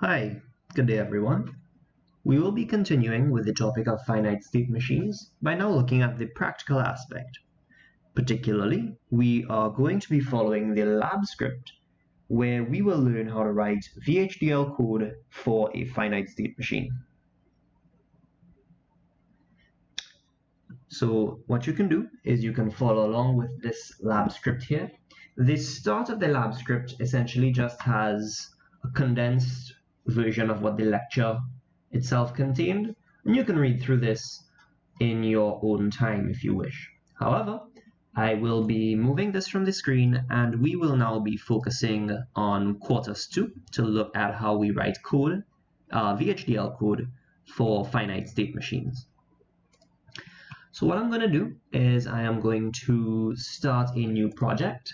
Hi, good day everyone. We will be continuing with the topic of finite state machines by now looking at the practical aspect. Particularly, we are going to be following the lab script where we will learn how to write VHDL code for a finite state machine. So what you can do is you can follow along with this lab script here. The start of the lab script essentially just has a condensed version of what the lecture itself contained, and you can read through this in your own time if you wish. However, I will be moving this from the screen, and we will now be focusing on quarters 2 to look at how we write code, VHDL code for finite state machines. So what I'm going to do is I am going to start a new project,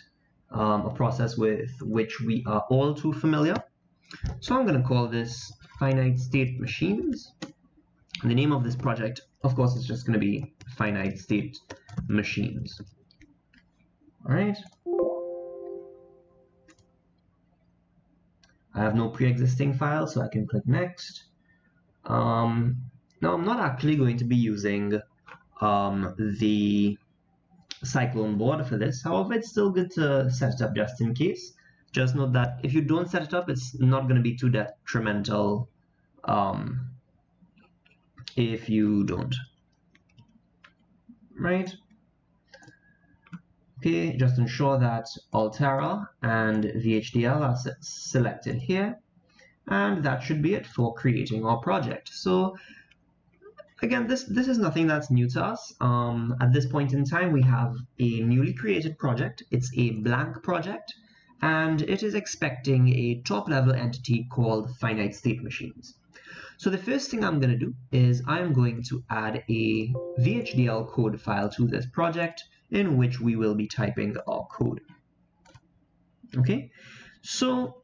a process with which we are all too familiar. So I'm going to call this Finite State Machines. And the name of this project, of course, is just going to be Finite State Machines. All right. I have no pre-existing file, so I can click Next. Now I'm not actually going to be using the Cyclone board for this. However, it's still good to set it up just in case. Just note that if you don't set it up, it's not going to be too detrimental if you don't. Right? Okay, just ensure that Altera and VHDL are selected here. And that should be it for creating our project. So again, this is nothing that's new to us. At this point in time, we have a newly created project. It's a blank project, and it is expecting a top-level entity called finite state machines. So the first thing I'm going to do is I'm going to add a VHDL code file to this project in which we will be typing our code. Okay, so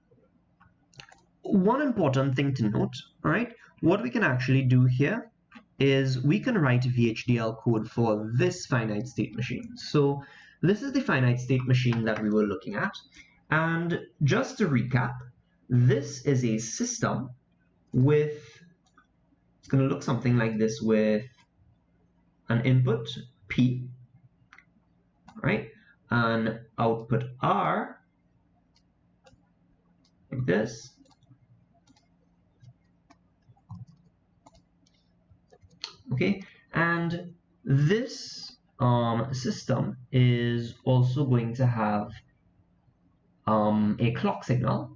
one important thing to note, all right, what we can actually do here is we can write VHDL code for this finite state machine. So this is the finite state machine that we were looking at. And just to recap, this is a system with, it's going to look something like this with an input P, right? An output R, like this. Okay, and this system is also going to have a clock signal.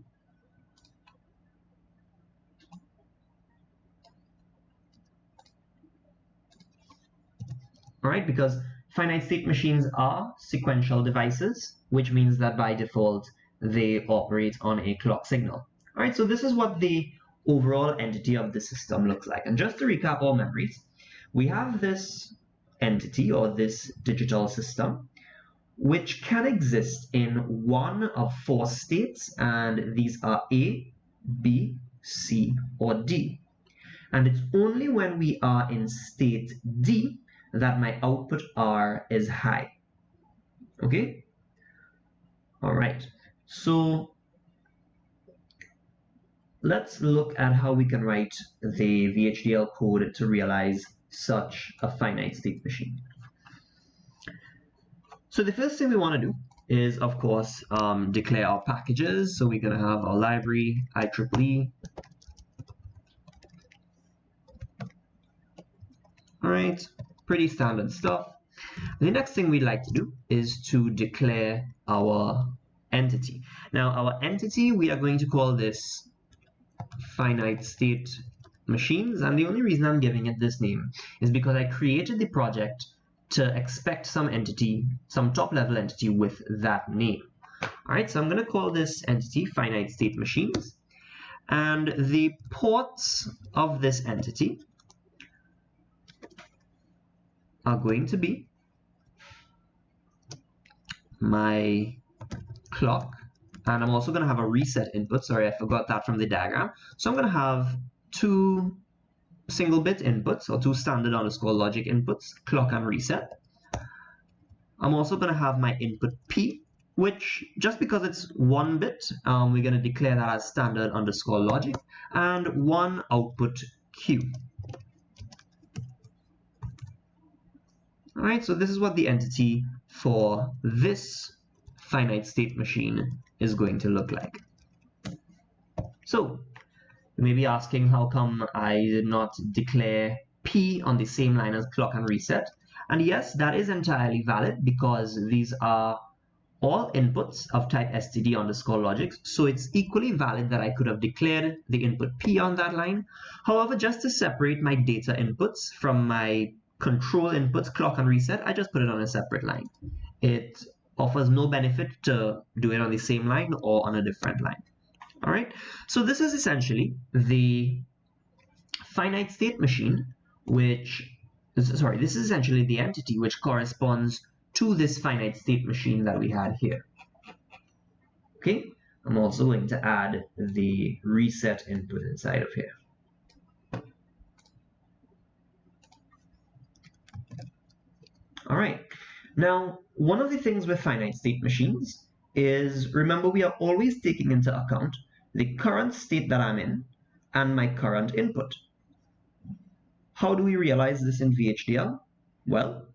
All right, because finite state machines are sequential devices, which means that by default they operate on a clock signal. All right, so this is what the overall entity of the system looks like. And just to recap our memories, we have this entity or this digital system which can exist in one of 4 states, and these are A, B, C, or D. And it's only when we are in state D that my output R is high. Okay? All right. So let's look at how we can write the VHDL code to realize such a finite state machine. So the first thing we want to do is, of course, declare our packages. So we're going to have our library, IEEE. All right, pretty standard stuff. The next thing we'd like to do is to declare our entity. Now, our entity, we are going to call this finite state machines. And the only reason I'm giving it this name is because I created the project to expect some entity, some top-level entity with that name. All right, so I'm going to call this entity finite state machines. And the ports of this entity are going to be my clock, and I'm also going to have a reset input. Sorry, I forgot that from the diagram. So I'm going to have 2 single-bit inputs, or 2 standard underscore logic inputs, clock and reset. I'm also going to have my input P, which just because it's 1 bit, we're going to declare that as standard underscore logic, and 1 output Q. All right, so this is what the entity for this finite state machine is going to look like. So you may be asking, how come I did not declare P on the same line as clock and reset? And yes, that is entirely valid because these are all inputs of type std underscore logic, so it's equally valid that I could have declared the input P on that line. However, just to separate my data inputs from my control inputs, clock and reset, I just put it on a separate line. It offers no benefit to do it on the same line or on a different line. All right, so this is essentially the finite state machine, this is essentially the entity which corresponds to this finite state machine that we had here. Okay, I'm also going to add the reset input inside of here. All right, now one of the things with finite state machines is, remember, we are always taking into account the current state that I'm in and my current input. How do we realize this in VHDL? Well,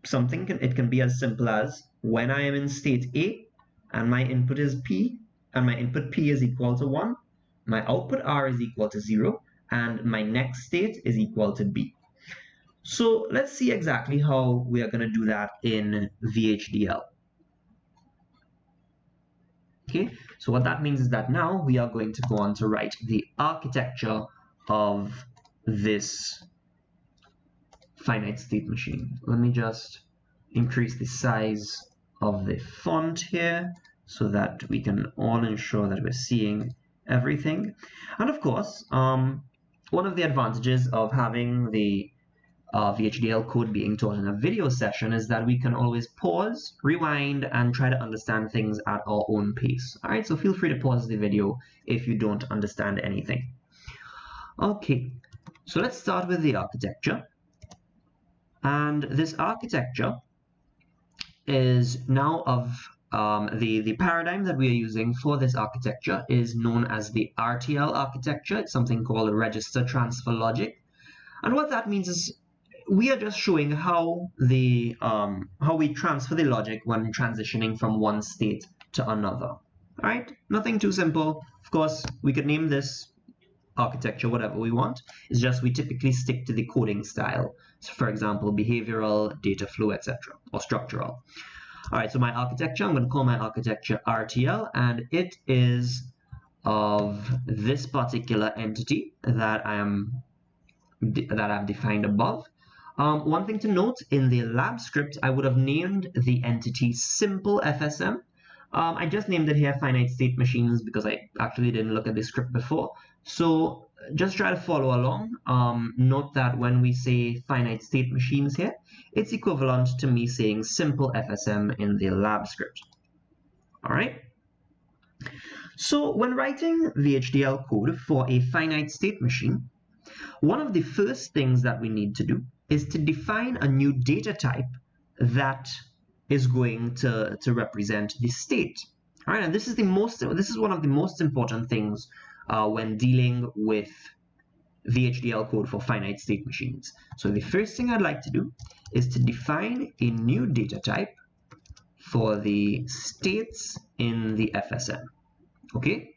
it can be as simple as, when I am in state A and my input is P and my input P is equal to 1, my output R is equal to 0, and my next state is equal to B. So let's see exactly how we are going to do that in VHDL. Okay, so what that means is that now we are going to go on to write the architecture of this finite state machine. Let me just increase the size of the font here so that we can all ensure that we're seeing everything. And of course, one of the advantages of having the VHDL code being taught in a video session is that we can always pause, rewind, and try to understand things at our own pace. All right, so feel free to pause the video if you don't understand anything. Okay, so let's start with the architecture. And this architecture is now of the paradigm that we are using for this architecture is known as the RTL architecture. It's something called register transfer logic. And what that means is we are just showing how we transfer the logic when transitioning from one state to another. All right, nothing too simple. Of course, we could name this architecture whatever we want. It's just we typically stick to the coding style. So for example, behavioral, data flow, etc., or structural. All right, so my architecture, I'm going to call my architecture RTL, and it is of this particular entity that I've defined above. One thing to note, in the lab script, I would have named the entity simple FSM. I just named it here finite state machines because I actually didn't look at the script before. So just try to follow along. Note that when we say finite state machines here, it's equivalent to me saying simple FSM in the lab script. All right. So when writing VHDL code for a finite state machine, one of the first things that we need to do is to define a new data type that is going to represent the state. All right, and this is one of the most important things when dealing with VHDL code for finite state machines. So the first thing I'd like to do is to define a new data type for the states in the FSM. Okay.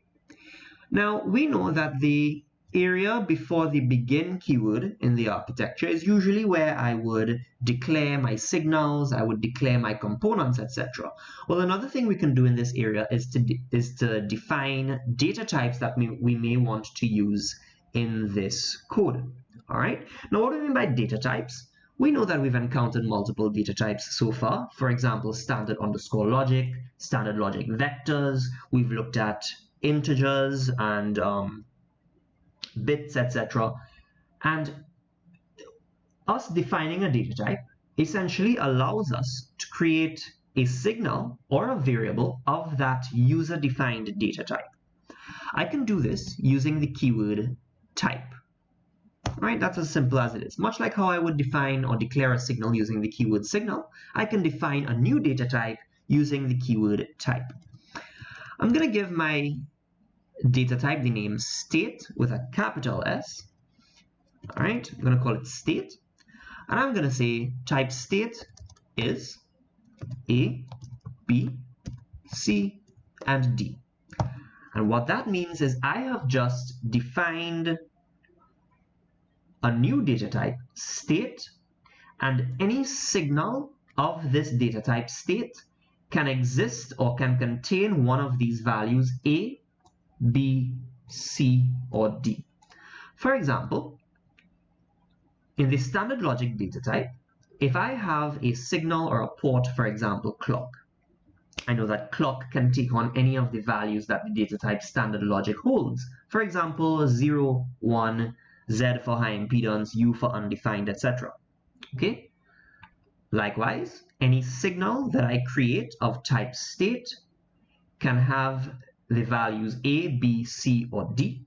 Now we know that the area before the begin keyword in the architecture is usually where I would declare my signals, I would declare my components, etc. Well, another thing we can do in this area is to define data types that we may want to use in this code. All right. Now, what do we mean by data types? We know that we've encountered multiple data types so far. For example, standard underscore logic, standard logic vectors. We've looked at integers and bits, etc. And us defining a data type essentially allows us to create a signal or a variable of that user-defined data type. I can do this using the keyword type. Right, that's as simple as it is. Much like how I would define or declare a signal using the keyword signal, I can define a new data type using the keyword type. I'm going to give my data type the name state with a capital S. All right, I'm going to call it state. And I'm going to say type state is A, B, C, and D. And what that means is I have just defined a new data type, state, and any signal of this data type state can exist or can contain one of these values A, B, C, or D. For example, in the standard logic data type, if I have a signal or a port, for example, clock, I know that clock can take on any of the values that the data type standard logic holds. For example, 0, 1, Z for high impedance, U for undefined, etc. Okay? Likewise, any signal that I create of type state can have the values A, B, C, or D.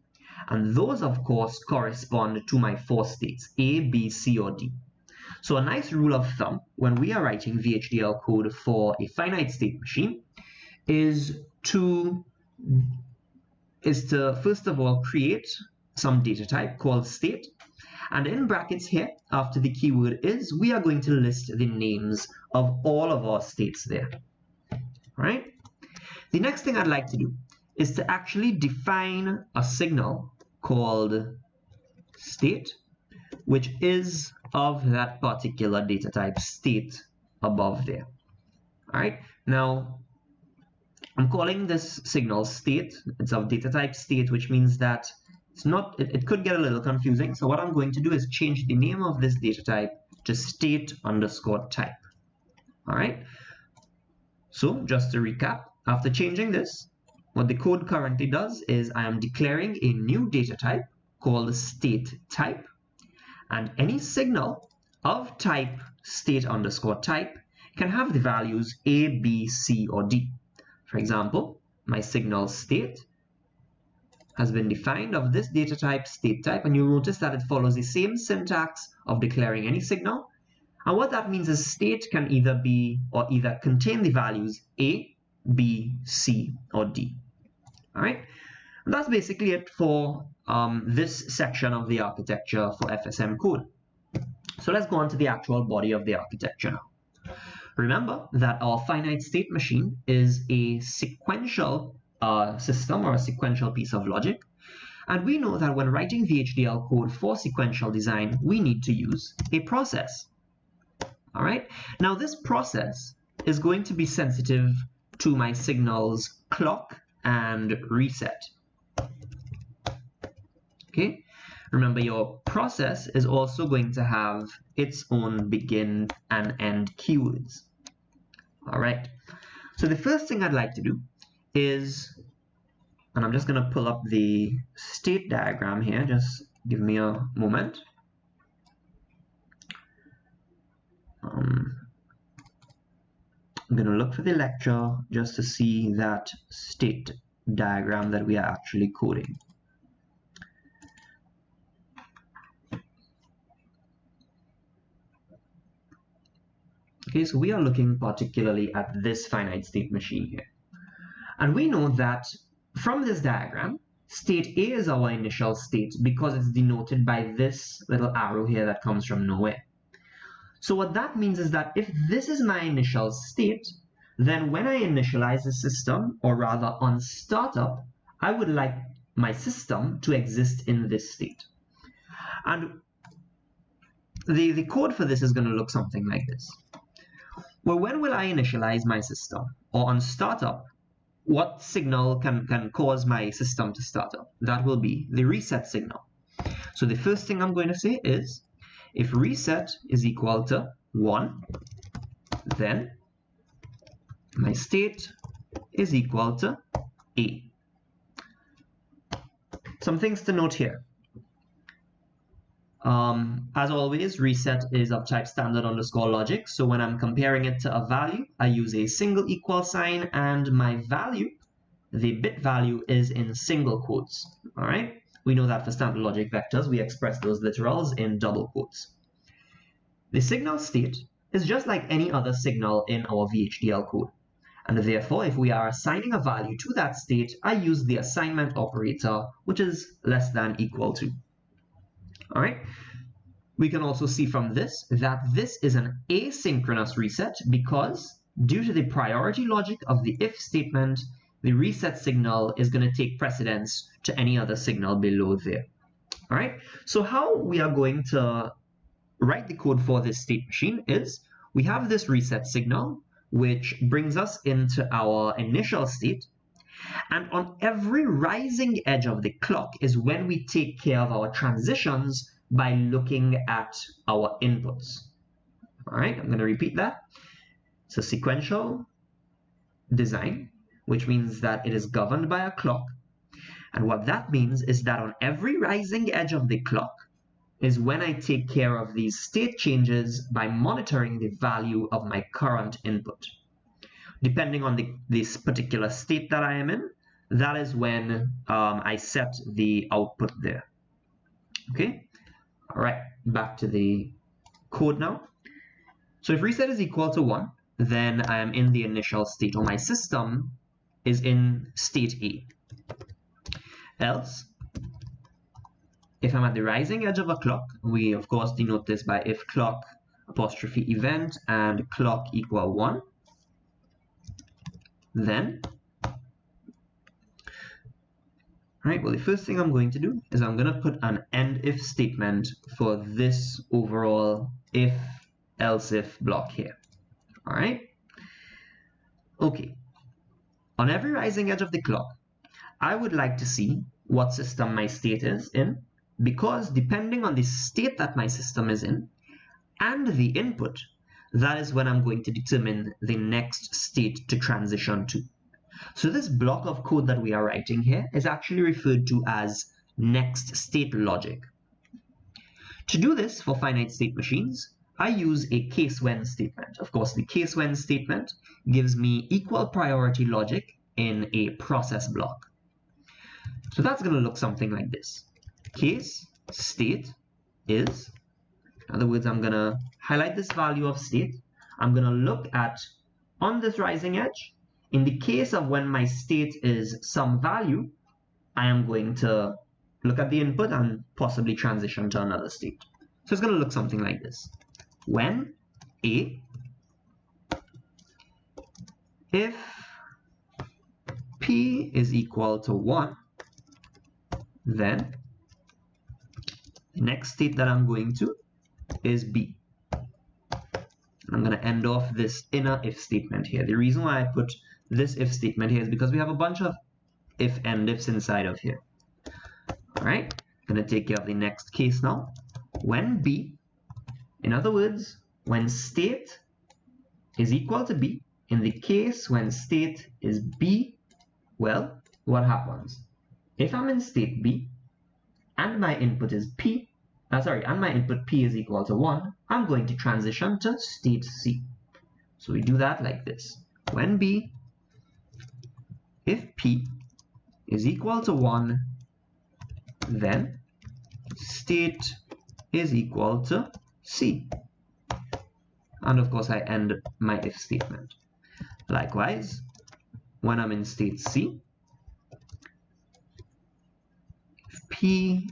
And those, of course, correspond to my four states, A, B, C, or D. So a nice rule of thumb when we are writing VHDL code for a finite state machine is to first of all create some data type called state, and in brackets here after the keyword is, we are going to list the names of all of our states there. All right. The next thing I'd like to do is to actually define a signal called state, which is of that particular data type state above there. All right. Now, I'm calling this signal state. It's of data type state, which means that it's not, it could get a little confusing. So what I'm going to do is change the name of this data type to state underscore type. All right. So just to recap, after changing this, what the code currently does is I am declaring a new data type called state type, and any signal of type state underscore type can have the values A, B, C, or D. For example, my signal state has been defined of this data type state type, and you'll notice that it follows the same syntax of declaring any signal. And what that means is state can either be or either contain the values A, B, C, or D. All right, and that's basically it for this section of the architecture for FSM code. So let's go on to the actual body of the architecture now. Remember that our finite state machine is a sequential system or a sequential piece of logic. And we know that when writing VHDL code for sequential design, we need to use a process. All right. Now this process is going to be sensitive to my signals clock and reset. Okay. Remember, your process is also going to have its own begin and end keywords. All right. So the first thing I'd like to do is, and I'm just going to pull up the state diagram here. Just give me a moment. I'm going to look for the lecture just to see that state diagram that we are actually coding. Okay, so we are looking particularly at this finite state machine here. And we know that from this diagram, state A is our initial state because it's denoted by this little arrow here that comes from nowhere. So what that means is that if this is my initial state, then when I initialize the system, or rather on startup, I would like my system to exist in this state. And the code for this is going to look something like this. Well, when will I initialize my system? Or on startup, what signal can cause my system to start up? That will be the reset signal. So the first thing I'm going to say is, if reset is equal to 1, then my state is equal to A. Some things to note here. As always, reset is of type standard underscore logic. So when I'm comparing it to a value, I use a single equal sign, and my value, the bit value, is in single quotes. All right. We know that for standard logic vectors, we express those literals in double quotes. The signal state is just like any other signal in our VHDL code. And therefore, if we are assigning a value to that state, I use the assignment operator, which is less than equal to. All right. We can also see from this that this is an asynchronous reset because due to the priority logic of the if statement, the reset signal is going to take precedence to any other signal below there. All right. So how we are going to write the code for this state machine is we have this reset signal, which brings us into our initial state. And on every rising edge of the clock is when we take care of our transitions by looking at our inputs. All right, I'm going to repeat that. It's a sequential design, which means that it is governed by a clock. And what that means is that on every rising edge of the clock is when I take care of these state changes by monitoring the value of my current input. Depending on this particular state that I am in, that is when I set the output there. Okay, all right, back to the code now. So if reset is equal to 1, then I am in the initial state, or my system is in state A. Else, if I'm at the rising edge of a clock, we of course denote this by if clock apostrophe event and clock equal 1, then, right, well, the first thing I'm going to do is I'm going to put an end if statement for this overall if else if block here. All right. Okay. On every rising edge of the clock, I would like to see what system my state is in, because depending on the state that my system is in and the input, that is when I'm going to determine the next state to transition to. So this block of code that we are writing here is actually referred to as next state logic. To do this for finite state machines, I use a case when statement. Of course, the case when statement gives me equal priority logic in a process block. So that's going to look something like this. Case state is, in other words, I'm going to highlight this value of state. I'm going to look at on this rising edge. In the case of when my state is some value, I am going to look at the input and possibly transition to another state. So it's going to look something like this. When A, if P is equal to 1, then the next state that I'm going to is B. And I'm going to end off this inner if statement here. The reason why I put this if statement here is because we have a bunch of if and ifs inside of here. All right, I'm going to take care of the next case now. When B, in other words, when state is equal to B, in the case when state is B, well, what happens? If I'm in state B and my input is P, and my input P is equal to 1, I'm going to transition to state C. So we do that like this. When B, if P is equal to 1, then state is equal to C. And of course, I end my if statement. Likewise, when I'm in state C, if P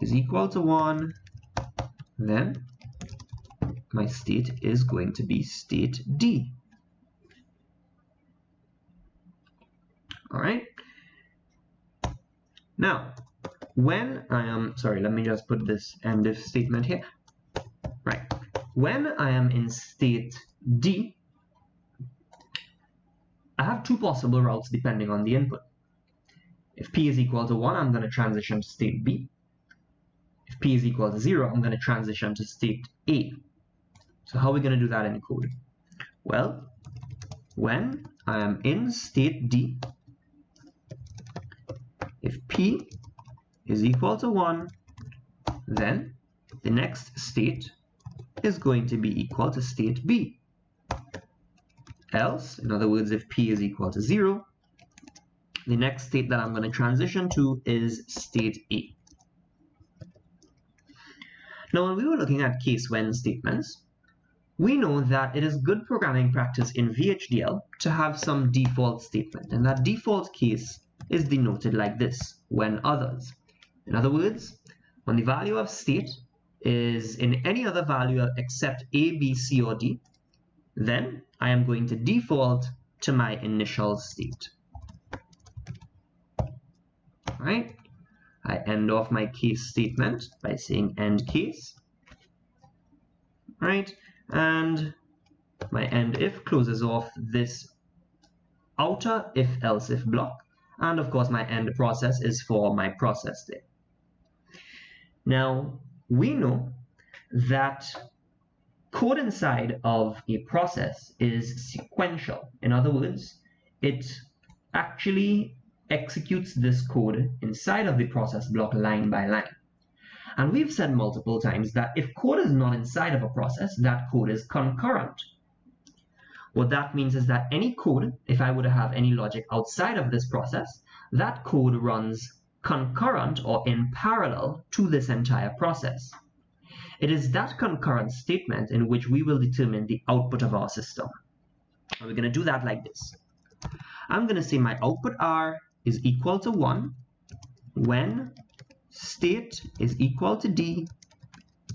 is equal to 1, then my state is going to be state D. All right. Now, when I am, let me just put this end if statement here. Right. When I am in state D, I have two possible routes depending on the input. If P is equal to 1, I'm going to transition to state B. If P is equal to 0, I'm going to transition to state A. So how are we going to do that in code? Well, when I am in state D, if P is equal to 1, then the next state is going to be equal to state B. Else, in other words, if P is equal to 0, the next state that I'm going to transition to is state A. Now, when we were looking at case when statements, we know that it is good programming practice in VHDL to have some default statement, and that default case is denoted like this, when others. In other words, when the value of state is in any other value except A, B, C, or D, then I am going to default to my initial state. All right? I end off my case statement by saying end case. All right? And my end if closes off this outer if-else if block. And of course, my end process is for my process there. Now, we know that code inside of a process is sequential. In other words, it actually executes this code inside of the process block line by line. And we've said multiple times that if code is not inside of a process, that code is concurrent. What that means is that any code, if I were to have any logic outside of this process, that code runs concurrent or in parallel to this entire process. It is that concurrent statement in which we will determine the output of our system. And we're going to do that like this. I'm going to say my output R is equal to 1 when state is equal to D,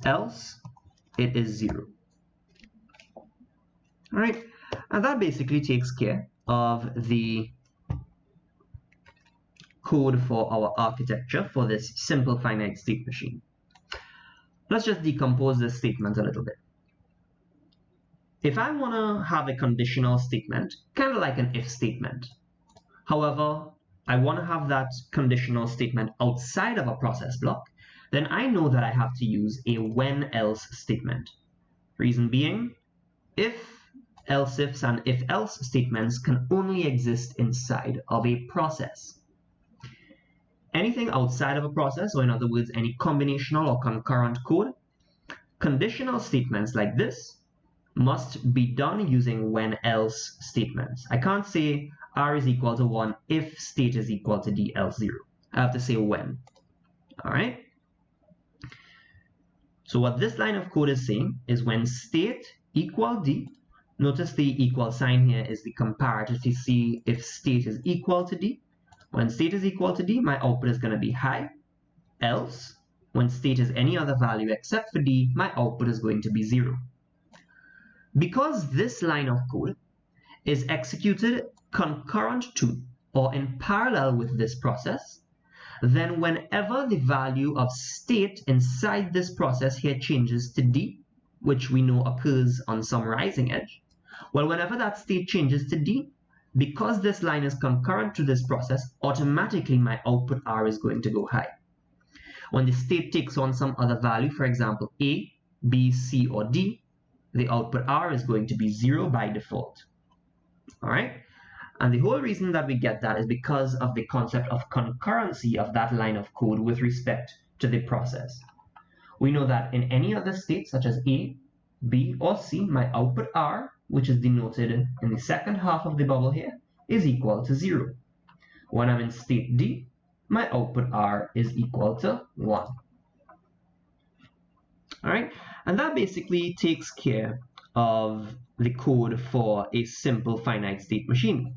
else it is 0. All right, and that basically takes care of the code for our architecture for this simple finite state machine. Let's just decompose this statement a little bit. If I want to have a conditional statement, kind of like an if statement, however, I want to have that conditional statement outside of a process block, then I know that I have to use a when-else statement. Reason being, if, else-ifs, and if-else statements can only exist inside of a process. Anything outside of a process, or in other words, any combinational or concurrent code, conditional statements like this must be done using when-else statements. I can't say R is equal to 1 if state is equal to D, else 0. I have to say when. All right? So what this line of code is saying is when state equal D, notice the equal sign here is the comparator to see if state is equal to D. When state is equal to D, my output is going to be high. Else, when state is any other value except for D, my output is going to be 0. Because this line of code is executed concurrent to or in parallel with this process, then whenever the value of state inside this process here changes to D, which we know occurs on some rising edge, well, whenever that state changes to D, because this line is concurrent to this process, automatically my output R is going to go high. When the state takes on some other value, for example, A, B, C, or D, the output R is going to be 0 by default. All right? And the whole reason that we get that is because of the concept of concurrency of that line of code with respect to the process. We know that in any other state, such as A, B, or C, my output R, which is denoted in the second half of the bubble here, is equal to 0. When I'm in state D, my output R is equal to 1. All right, and that basically takes care of the code for a simple finite state machine.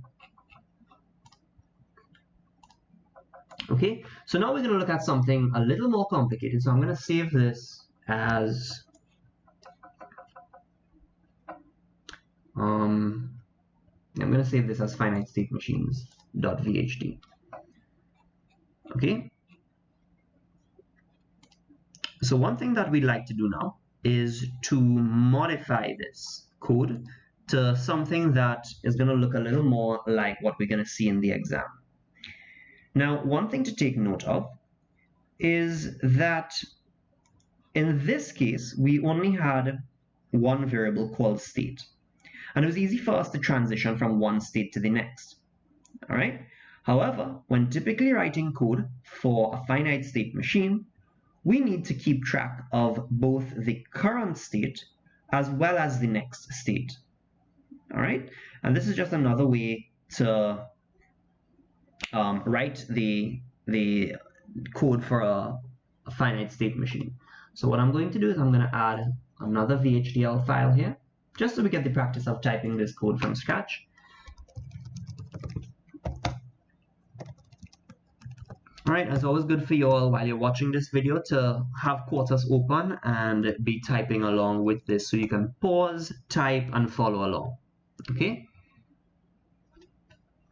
Okay, so now we're going to look at something a little more complicated. So I'm going to save this as I'm going to save this as finite state machines.vhd. Okay. So one thing that we'd like to do now is to modify this code to something that is going to look a little more like what we're going to see in the exam. Now, one thing to take note of is that in this case, we only had one variable called state. And it was easy for us to transition from one state to the next. All right. However, when typically writing code for a finite state machine, we need to keep track of both the current state as well as the next state. All right. And this is just another way to write the code for a finite state machine. So what I'm going to do is I'm going to add another VHDL file here. just so we get the practice of typing this code from scratch. Alright, it's always good for you all while you're watching this video to have Quartus open and be typing along with this so you can pause, type, and follow along. Okay?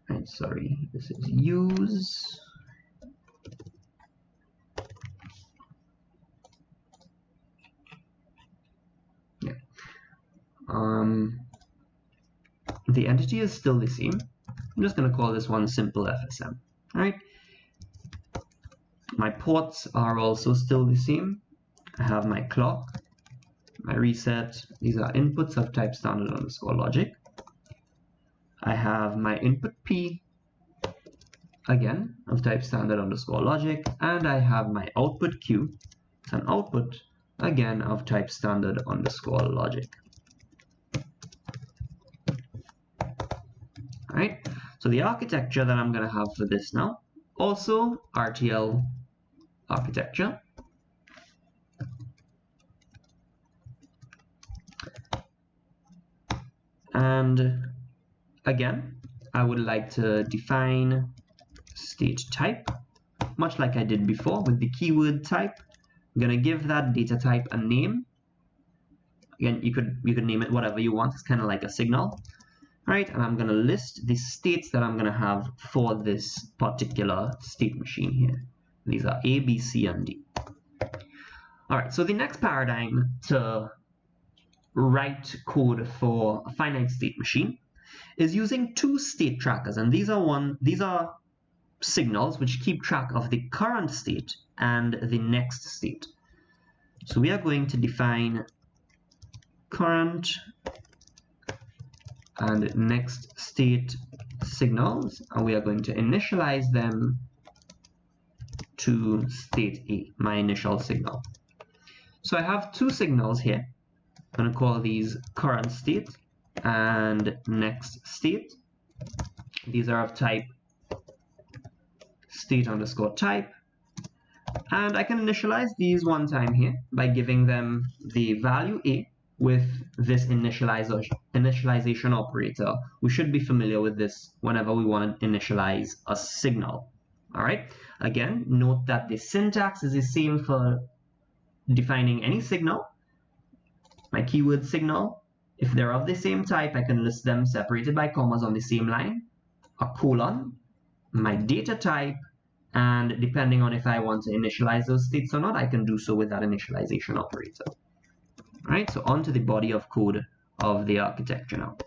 Right, sorry, this is use. Yeah. The entity is still the same. I'm just going to call this one simple FSM. Alright? My ports are also still the same. I have my clock, my reset. These are inputs of type standard underscore logic. I have my input P, again, of type standard underscore logic. And I have my output Q, it's an output, again, of type standard underscore logic. Alright, so the architecture that I'm going to have for this now, also RTL architecture. And again, I would like to define state type, much like I did before with the keyword type. I'm going to give that data type a name. Again, you could name it whatever you want. It's kind of like a signal. Right, and I'm going to list the states that I'm going to have for this particular state machine here. These are A, B, C, and D. All right, so the next paradigm to write code for a finite state machine is using two state trackers, and these are signals which keep track of the current state and the next state. So we are going to define current and next state signals, and we are going to initialize them to state A, my initial signal. So I have two signals here. I'm going to call these current state and next state. These are of type state underscore type, and I can initialize these one time here by giving them the value A with this initialization operator. We should be familiar with this whenever we want to initialize a signal. All right. Again, note that the syntax is the same for defining any signal. My keyword signal, if they're of the same type, I can list them separated by commas on the same line, a colon, my data type, and depending on if I want to initialize those states or not, I can do so with that initialization operator. Right, so on to the body of code of the architecture now.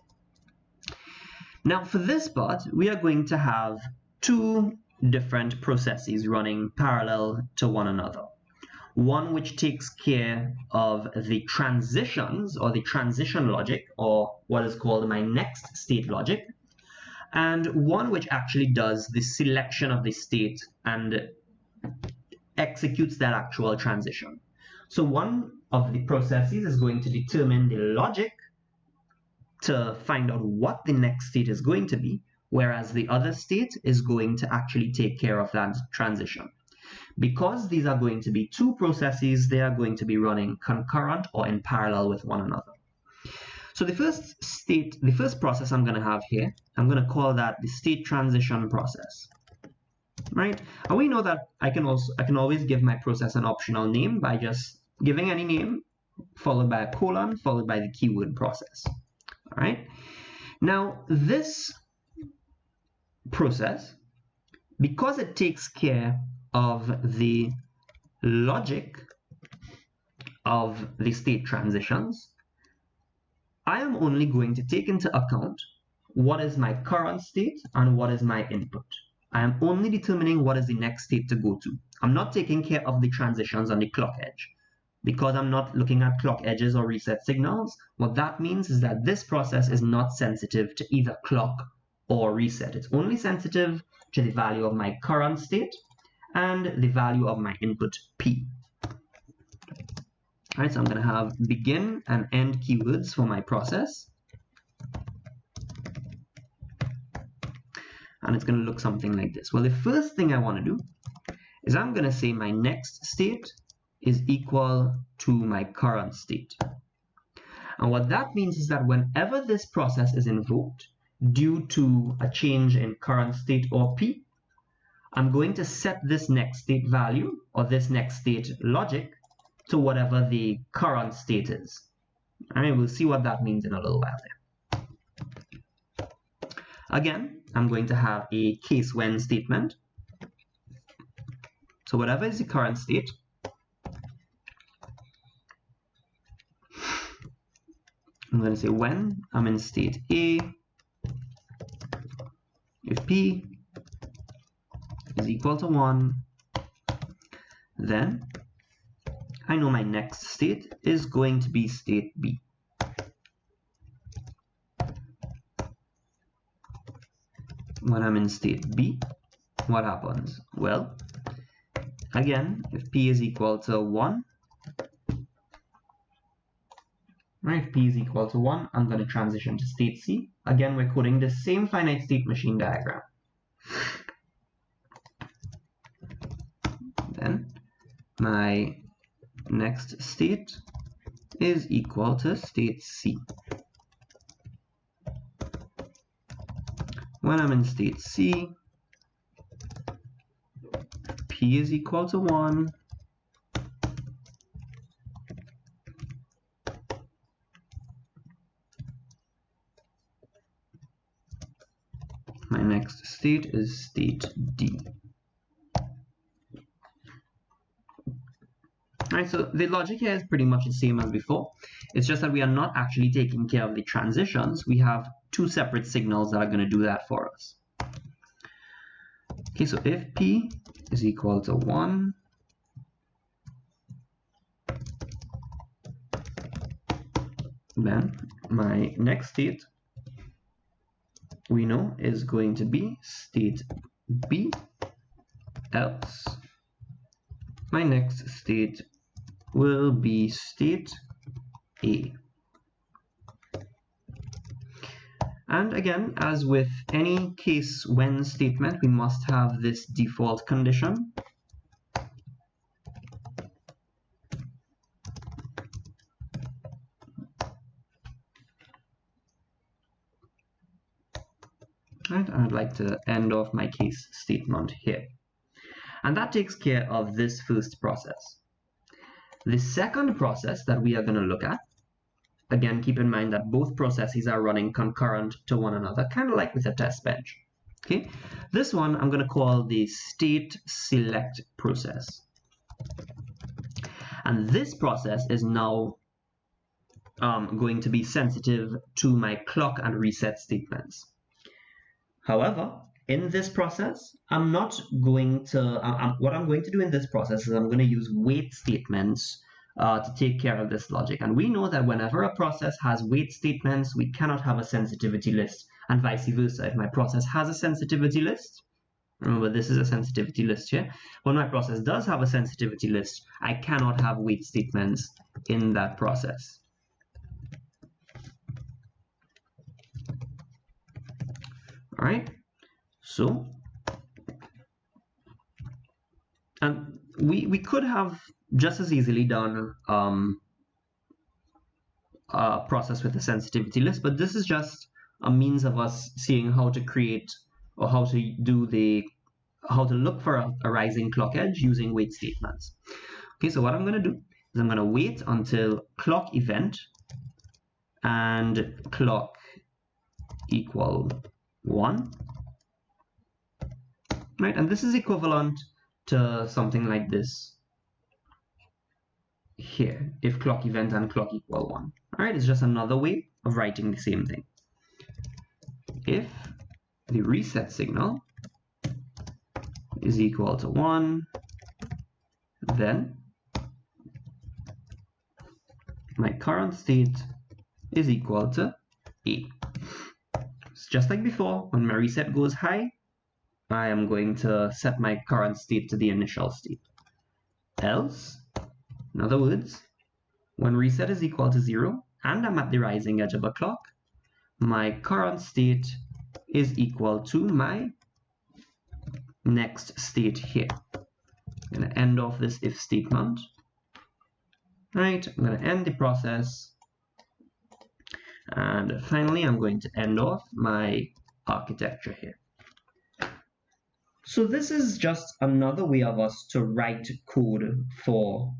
Now for this part, we are going to have two different processes running parallel to one another. One which takes care of the transitions or the transition logic, or what is called my next state logic, and one which actually does the selection of the state and executes that actual transition. So one of the processes is going to determine the logic to find out what the next state is going to be, whereas the other state is going to actually take care of that transition. Because these are going to be two processes, they are going to be running concurrent or in parallel with one another. So the first process I'm going to have here, I'm going to call that the state transition process. Right? And we know that I can always give my process an optional name by just giving any name followed by a colon followed by the keyword process. All right. Now this process, because it takes care of the logic of the state transitions, I am only going to take into account what is my current state and what is my input. I am only determining what is the next state to go to. I'm not taking care of the transitions on the clock edge. Because I'm not looking at clock edges or reset signals, what that means is that this process is not sensitive to either clock or reset. It's only sensitive to the value of my current state and the value of my input P. All right, so I'm going to have begin and end keywords for my process. And it's going to look something like this. Well, the first thing I want to do is I'm going to say my next state is equal to my current state. And what that means is that whenever this process is invoked due to a change in current state or P, I'm going to set this next state value or this next state logic to whatever the current state is. All right, we'll see what that means in a little while there. Again, I'm going to have a case when statement. So whatever is the current state, I'm going to say when I'm in state A, if P is equal to 1, then I know my next state is going to be state B. When I'm in state B, what happens? Well, again, if P is equal to 1, right, if P is equal to 1, I'm going to transition to state C. Again, we're coding the same finite state machine diagram. Then my next state is equal to state C. When I'm in state C, P is equal to 1, my next state is state D. Alright, so the logic here is pretty much the same as before. It's just that we are not actually taking care of the transitions. We have two separate signals that are going to do that for us. Okay, so if P is equal to 1, then my next state we know is going to be state B, else my next state will be state A. And again, as with any case when statement, we must have this default condition. Right, I'd like to end off my case statement here. And that takes care of this first process. The second process that we are going to look at, again, keep in mind that both processes are running concurrent to one another, kind of like with a test bench. Okay, this one I'm going to call the state select process. And this process is now going to be sensitive to my clock and reset statements. However, in this process, I'm not going to, what I'm going to do in this process is I'm going to use wait statements to take care of this logic. And we know that whenever a process has wait statements, we cannot have a sensitivity list, and vice versa. If my process has a sensitivity list, remember this is a sensitivity list here, when my process does have a sensitivity list, I cannot have wait statements in that process. All right, so and we could have just as easily done a process with a sensitivity list, but this is just a means of us seeing how to create or how to do how to look for a rising clock edge using wait statements. Okay, so what I'm going to do is I'm going to wait until clock event and clock equal 1, right? And this is equivalent to something like this here, if clock event and clock equal 1. All right, it's just another way of writing the same thing. If the reset signal is equal to 1, then my current state is equal to A. It's just like before, when my reset goes high, I am going to set my current state to the initial state. Else, in other words, when reset is equal to 0 and I'm at the rising edge of a clock, my current state is equal to my next state here. I'm going to end off this if statement. Right, I'm going to end the process And finally, I'm going to end off my architecture here. So this is just another way of us to write code for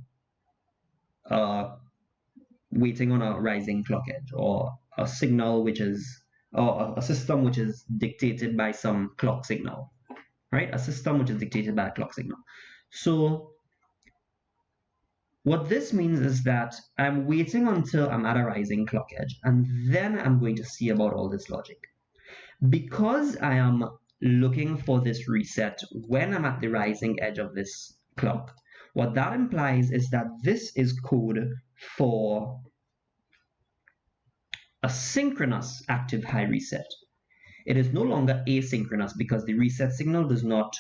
waiting on a rising clock edge, or a signal which is, or a system which is dictated by some clock signal, right? A system which is dictated by a clock signal. So what this means is that I'm waiting until I'm at a rising clock edge, and then I'm going to see about all this logic. Because I am looking for this reset when I'm at the rising edge of this clock, what that implies is that this is code for a synchronous active high reset. It is no longer asynchronous because the reset signal does not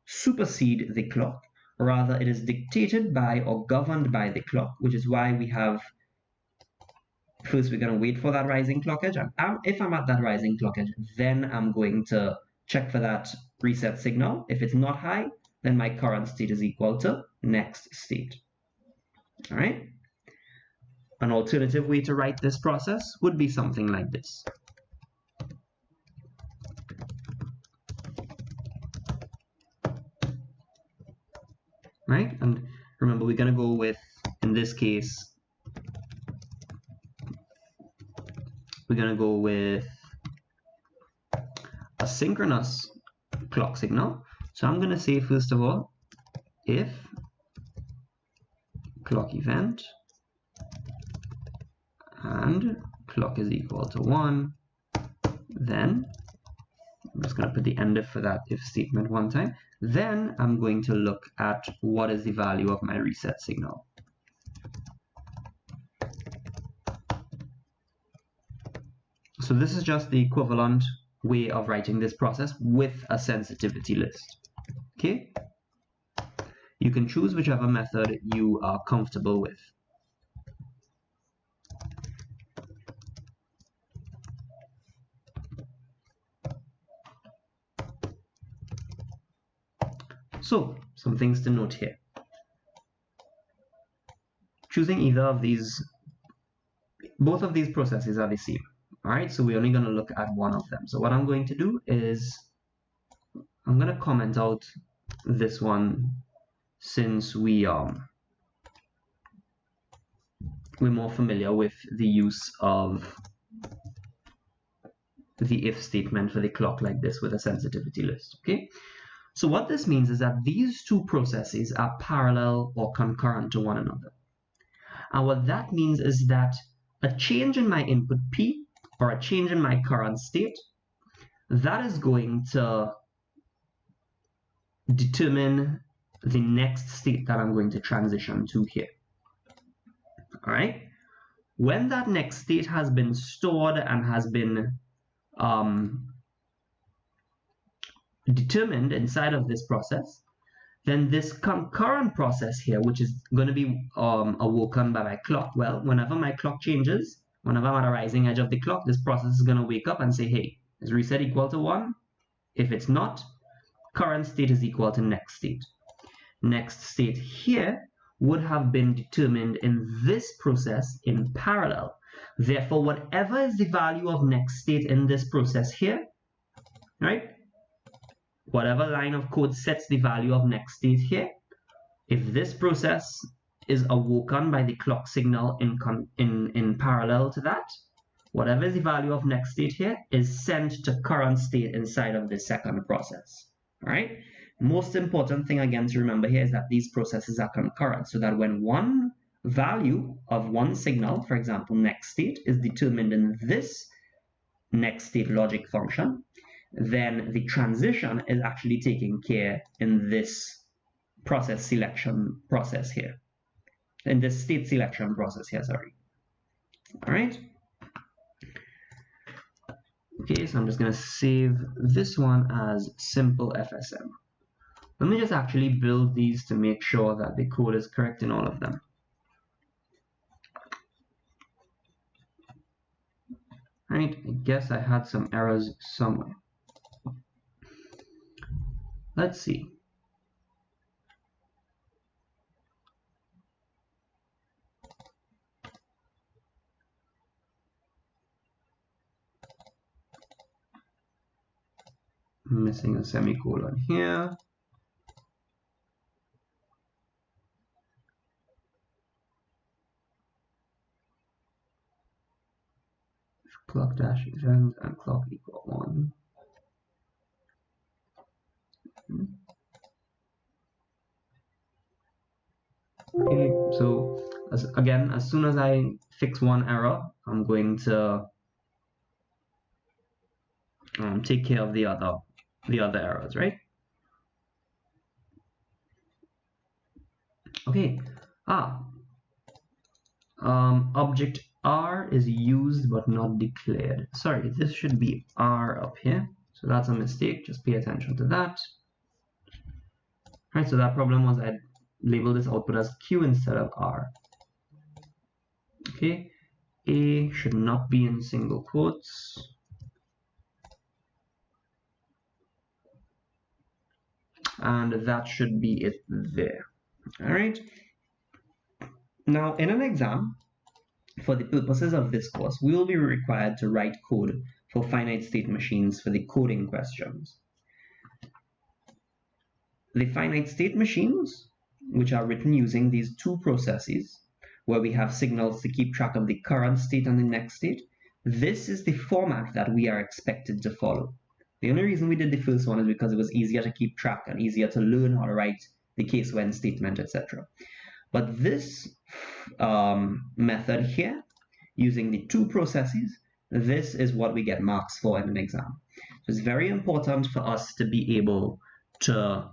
supersede the clock. Rather, it is dictated by or governed by the clock, which is why we have, first we're going to wait for that rising clock edge. And if I'm at that rising clock edge, then I'm going to check for that reset signal. If it's not high, then my current state is equal to next state. All right. An alternative way to write this process would be something like this. Right? And remember, we're going to go with, in this case, we're going to go with a synchronous clock signal. So I'm going to say, first of all, if clock event and clock is equal to 1, then I'm just going to put the end if for that if statement one time. Then I'm going to look at what is the value of my reset signal. So this is just the equivalent way of writing this process with a sensitivity list. Okay? You can choose whichever method you are comfortable with. So, some things to note here. Choosing either of these, both of these processes are the same. All right, so we're only going to look at one of them. So what I'm going to do is I'm going to comment out this one since we're more familiar with the use of the if statement for the clock like this with a sensitivity list. Okay, so what this means is that these two processes are parallel or concurrent to one another. And what that means is that a change in my input P or a change in my current state, that is going to determine the next state that I'm going to transition to here. All right. When that next state has been stored and has been determined inside of this process, then this concurrent process here, which is going to be awoken by my clock, well, whenever my clock changes, whenever I'm at a rising edge of the clock, this process is going to wake up and say, hey, is reset equal to 1? If it's not, current state is equal to next state. Next state here would have been determined in this process in parallel. Therefore, whatever is the value of next state in this process here, right? Whatever line of code sets the value of next state here, if this process is awoken by the clock signal in parallel to that, whatever is the value of next state here is sent to current state inside of the second process. All right. Most important thing again to remember here is that these processes are concurrent, so that when one value of one signal, for example, next state, is determined in this next state logic function, then the transition is actually taken care in this process selection process here, in this state selection process here, sorry. All right. Okay, so I'm just going to save this one as simple FSM. Let me just actually build these to make sure that the code is correct in all of them. All right, I guess I had some errors somewhere. Let's see. missing a semicolon here. Clock dash event and clock equal 1. Okay, so as soon as I fix one error, I'm going to take care of the other errors, right? Okay. Object R is used but not declared. Sorry, this should be R up here. So that's a mistake. Just pay attention to that. Right, so that problem was I labeled this output as Q instead of R. Okay, A should not be in single quotes. And that should be it there. All right. Now, in an exam, for the purposes of this course, we will be required to write code for finite state machines for the coding questions. The finite state machines, which are written using these two processes, where we have signals to keep track of the current state and the next state, this is the format that we are expected to follow. The only reason we did the first one is because it was easier to keep track and easier to learn how to write the case when statement, etc. But this method here, using the two processes, this is what we get marks for in an exam. So it's very important for us to be able to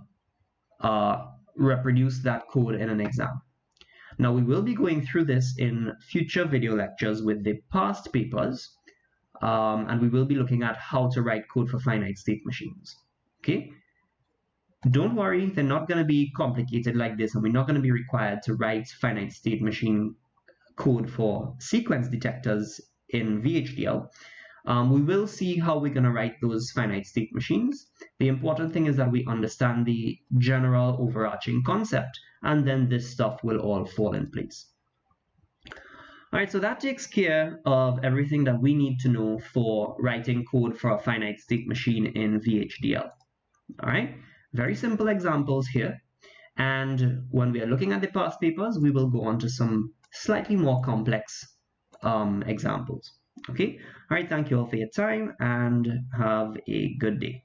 reproduce that code in an exam. Now, we will be going through this in future video lectures with the past papers, and we will be looking at how to write code for finite state machines. Okay? Don't worry, they're not going to be complicated like this, and we're not going to be required to write finite state machine code for sequence detectors in VHDL. We will see how we're going to write those finite state machines. The important thing is that we understand the general overarching concept, and then this stuff will all fall in place. All right, so that takes care of everything that we need to know for writing code for a finite state machine in VHDL. All right, very simple examples here. And when we are looking at the past papers, we will go on to some slightly more complex examples. Okay, all right, thank you all for your time and have a good day.